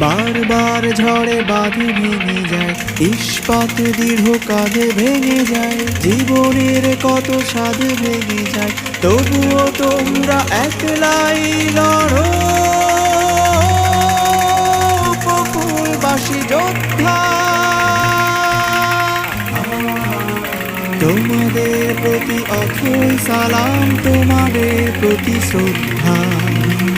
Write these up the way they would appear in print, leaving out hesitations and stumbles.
বারবার ঝড়ে বাঁধে ভেঙে যায়, ইস্পাত দৃঢ় কাঁধে ভেঙে যায়, জীবনের কত স্বাদ ভেঙে যায়, তবুও তোমরা একলাই লড়ো উপকূলবাসী যোদ্ধা। তোমাদের প্রতি অথই সালাম, তোমাদের প্রতি শ্রদ্ধা,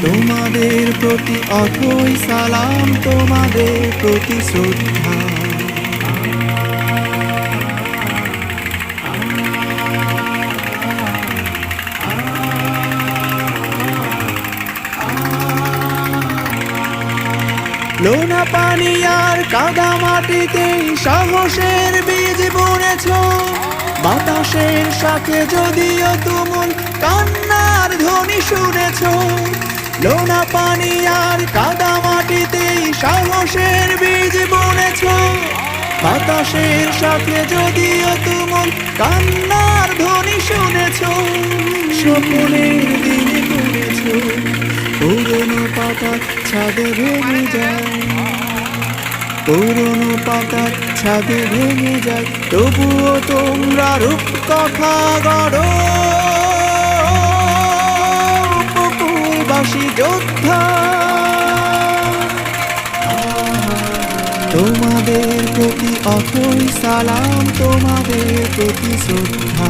তোমাদের প্রতি অথই সালাম, তোমাদের প্রতি শ্রদ্ধা। লোনা পানি আর কাদা মাটিতেই সাহসের বীজ বুনেছ, বাতাসের সাথে যদিও তুমুল কান্নার ধ্বনি শুনেছ। লোনা পানি আর কাদা মাটিতেই সাহসের বীজ বুনেছ, বাতাসের সাথে যদিও তুমুল কান্নার ধ্বনি শুনেছ। স্বপ্নের দিনে পড়েছ, পুরনো পাতা ছাদে ভেঙে যায়, পুরনো পাতা ছাদে ভেঙে যায়, তবুও তোমরা রূপকথা গড়ো উপকূলবাসী যোদ্ধা। তোমাদের প্রতি অথই সালাম, তোমাদের প্রতি শ্রদ্ধা,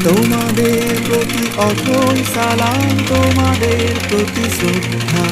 তোমাদের প্রতি অথই সালাম, তোমাদের প্রতি শ্রদ্ধা।